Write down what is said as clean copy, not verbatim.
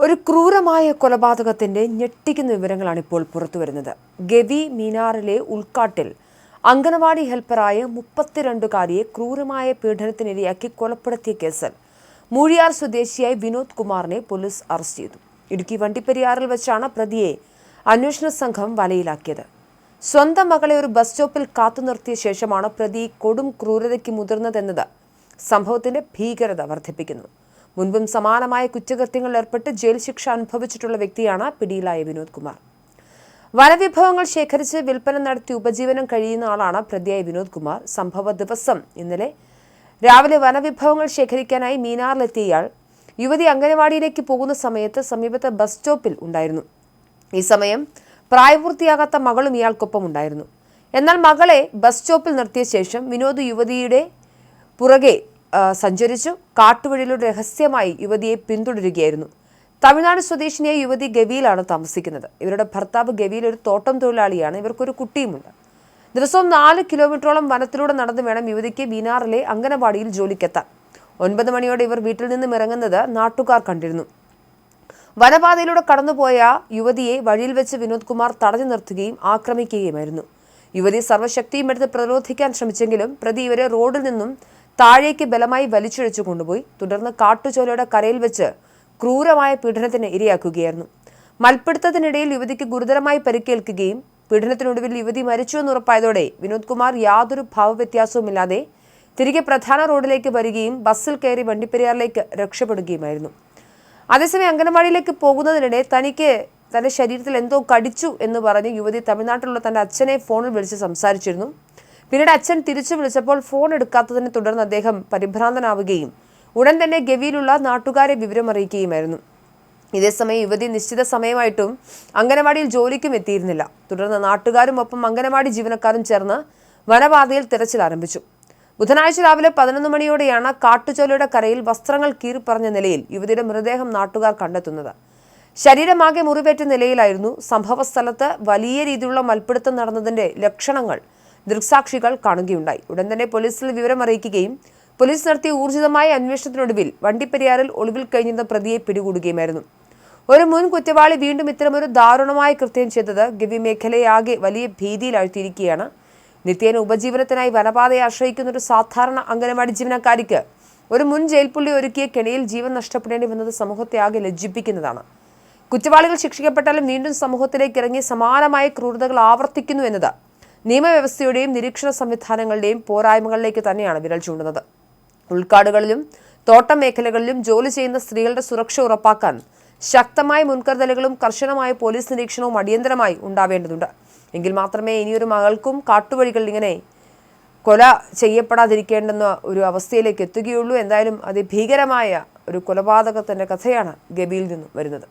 ഒരു ക്രൂരമായ കൊലപാതകത്തിന്റെ ഞെട്ടിക്കുന്ന വിവരങ്ങളാണ് ഇപ്പോൾ പുറത്തുവരുന്നത്. ഗവി മീനാറിലെ ഉൾക്കാട്ടിൽ അംഗനവാടി ഹെൽപ്പറായ 32കാരിയെ ക്രൂരമായ പീഡനത്തിനിരയാക്കി കൊലപ്പെടുത്തിയ കേസിൽ മൂഴിയാർ സ്വദേശിയായ വിനോദ് കുമാറിനെ പോലീസ് അറസ്റ്റ് ചെയ്തു. ഇടുക്കി വണ്ടിപ്പെരിയാറിൽ വെച്ചാണ് പ്രതിയെ അന്വേഷണ സംഘം വലയിലാക്കിയത്. സ്വന്തം മകളെ ഒരു ബസ് സ്റ്റോപ്പിൽ കാത്തുനിർത്തിയ ശേഷമാണ് പ്രതി കൊടും ക്രൂരതയ്ക്ക് മുതിർന്നതെന്നത് സംഭവത്തിന്റെ ഭീകരത വർദ്ധിപ്പിക്കുന്നു. മുൻപും സമാനമായ കുറ്റകൃത്യങ്ങളിൽ ഏർപ്പെട്ട് ജയിൽ ശിക്ഷ അനുഭവിച്ചിട്ടുള്ള വ്യക്തിയാണ് പിടിയിലായ വിനോദ് കുമാർ. വനവിഭവങ്ങൾ ശേഖരിച്ച് വിൽപ്പന നടത്തി ഉപജീവനം കഴിയുന്ന ആളാണ് പ്രതിയായ വിനോദ് കുമാർ. സംഭവ ദിവസം ഇന്നലെ രാവിലെ വനവിഭവങ്ങൾ ശേഖരിക്കാനായി മീനാറിലെത്തിയ ഇയാൾ യുവതി അംഗനവാടിയിലേക്ക് പോകുന്ന സമയത്ത് സമീപത്തെ ബസ് സ്റ്റോപ്പിൽ ഉണ്ടായിരുന്നു. ഈ സമയം പ്രായപൂർത്തിയാകാത്ത മകളും ഇയാൾക്കൊപ്പം ഉണ്ടായിരുന്നു. എന്നാൽ മകളെ ബസ് സ്റ്റോപ്പിൽ നിർത്തിയ ശേഷം വിനോദ് യുവതിയുടെ പുറകെ സഞ്ചരിച്ചു. കാട്ടുവഴിയിലൂടെ രഹസ്യമായി യുവതിയെ പിന്തുടരുകയായിരുന്നു. തമിഴ്നാട് സ്വദേശിനിയായ യുവതി ഗവിയിലാണ് താമസിക്കുന്നത്. ഇവരുടെ ഭർത്താവ് ഗവിയിൽ ഒരു തോട്ടം തൊഴിലാളിയാണ്. ഇവർക്കൊരു കുട്ടിയുമുണ്ട്. ദിവസവും 4 കിലോമീറ്ററോളം വനത്തിലൂടെ നടന്നു വേണം യുവതിക്ക് മീനാറിലെ അംഗനവാടിയിൽ ജോലിക്കെത്താൻ. 9 മണിയോടെ ഇവർ വീട്ടിൽ നിന്നും ഇറങ്ങുന്നത് നാട്ടുകാർ കണ്ടിരുന്നു. വനപാതയിലൂടെ കടന്നുപോയ യുവതിയെ വഴിയിൽ വെച്ച് വിനോദ് കുമാർ തടഞ്ഞു നിർത്തുകയും ആക്രമിക്കുകയുമായിരുന്നു. യുവതി സർവ്വശക്തിയും എടുത്ത് പ്രതിരോധിക്കാൻ ശ്രമിച്ചെങ്കിലും പ്രതി ഇവരെ റോഡിൽ നിന്നും താഴേക്ക് ബലമായി വലിച്ചിഴച്ചു കൊണ്ടുപോയി. തുടർന്ന് കാട്ടുചോലയുടെ കരയിൽ വെച്ച് ക്രൂരമായ പീഡനത്തിന് ഇരയാക്കുകയായിരുന്നു. മൽപ്പിടുത്തത്തിനിടയിൽ യുവതിക്ക് ഗുരുതരമായി പരിക്കേൽക്കുകയും പീഡനത്തിനൊടുവിൽ യുവതി മരിച്ചുവെന്ന് ഉറപ്പായതോടെ വിനോദ് കുമാർ യാതൊരു ഭാവവ്യത്യാസവുമില്ലാതെ തിരികെ പ്രധാന റോഡിലേക്ക് വരികയും ബസ്സിൽ കയറി വണ്ടിപ്പെരിയാറിലേക്ക് രക്ഷപ്പെടുകയുമായിരുന്നു. അതേസമയം അംഗനവാടിയിലേക്ക് പോകുന്നതിനിടെ തന്റെ ശരീരത്തിൽ എന്തോ കടിച്ചു എന്ന് പറഞ്ഞ് യുവതി തമിഴ്നാട്ടിലുള്ള തന്റെ അച്ഛനെ ഫോണിൽ വിളിച്ച് സംസാരിച്ചിരുന്നു. പിന്നീട് അച്ഛൻ തിരിച്ചു വിളിച്ചപ്പോൾ ഫോൺ എടുക്കാത്തതിനെ തുടർന്ന് അദ്ദേഹം പരിഭ്രാന്തനാവുകയും ഉടൻ തന്നെ ഗവിയിലുള്ള നാട്ടുകാരെ വിവരമറിയിക്കുകയുമായിരുന്നു. ഇതേസമയം യുവതി നിശ്ചിത സമയമായിട്ടും അംഗനവാടിയിൽ ജോലിക്കും എത്തിയിരുന്നില്ല. തുടർന്ന് നാട്ടുകാരും ഒപ്പം അംഗനവാടി ജീവനക്കാരും ചേർന്ന് വനപാതയിൽ തിരച്ചിൽ ആരംഭിച്ചു. ബുധനാഴ്ച രാവിലെ 11 മണിയോടെയാണ് കാട്ടുചോലയുടെ കരയിൽ വസ്ത്രങ്ങൾ കീറിപ്പറഞ്ഞ നിലയിൽ യുവതിയുടെ മൃതദേഹം നാട്ടുകാർ കണ്ടെത്തുന്നത്. ശരീരമാകെ മുറിവേറ്റ നിലയിലായിരുന്നു. സംഭവ സ്ഥലത്ത് വലിയ രീതിയിലുള്ള മൽപ്പിടുത്തം നടന്നതിന്റെ ലക്ഷണങ്ങൾ ദൃക്സാക്ഷികൾ കാണുകയുണ്ടായി. ഉടൻ തന്നെ പോലീസിൽ വിവരമറിയിക്കുകയും പോലീസ് നടത്തിയ ഊർജിതമായ അന്വേഷണത്തിനൊടുവിൽ വണ്ടിപ്പെരിയാറിൽ ഒളിവിൽ കഴിഞ്ഞിരുന്ന പ്രതിയെ പിടികൂടുകയുമായിരുന്നു. ഒരു മുൻ കുറ്റവാളി വീണ്ടും ഇത്തരമൊരു ദാരുണമായ കൃത്യം ചെയ്തത് ഗവി മേഖലയാകെ വലിയ ഭീതിയിലാഴ്ത്തിയിരിക്കുകയാണ്. നിത്യേന ഉപജീവനത്തിനായി വനപാതയെ ആശ്രയിക്കുന്ന ഒരു സാധാരണ അംഗനവാടി ജീവനക്കാരിക്ക് ഒരു മുൻ ജയിൽ പുള്ളി ഒരുക്കിയ കെണിയിൽ ജീവൻ നഷ്ടപ്പെടേണ്ടി വന്നത് സമൂഹത്തെ ആകെ ലജ്ജിപ്പിക്കുന്നതാണ്. കുറ്റവാളികൾ ശിക്ഷിക്കപ്പെട്ടാലും വീണ്ടും സമൂഹത്തിലേക്ക് ഇറങ്ങി സമാനമായ ക്രൂരതകൾ ആവർത്തിക്കുന്നു എന്നത് നിയമവ്യവസ്ഥയുടെയും നിരീക്ഷണ സംവിധാനങ്ങളുടെയും പോരായ്മകളിലേക്ക് തന്നെയാണ് വിരൽ ചൂണ്ടുന്നത്. ഉൾക്കാടുകളിലും തോട്ടം മേഖലകളിലും ജോലി ചെയ്യുന്ന സ്ത്രീകളുടെ സുരക്ഷ ഉറപ്പാക്കാൻ ശക്തമായ മുൻകരുതലുകളും കർശനമായ പോലീസ് നിരീക്ഷണവും അടിയന്തരമായി ഉണ്ടാവേണ്ടതുണ്ട്. എങ്കിൽ മാത്രമേ ഇനിയൊരു മകൾക്കും കാട്ടുവഴികളിൽ ഇങ്ങനെ കൊല ചെയ്യപ്പെടാതിരിക്കേണ്ടെന്ന ഒരു അവസ്ഥയിലേക്ക് എത്തുകയുള്ളൂ. എന്തായാലും അതിഭീകരമായ ഒരു കൊലപാതകത്തിന്റെ കഥയാണ് ഗവിയിൽ നിന്നും വരുന്നത്.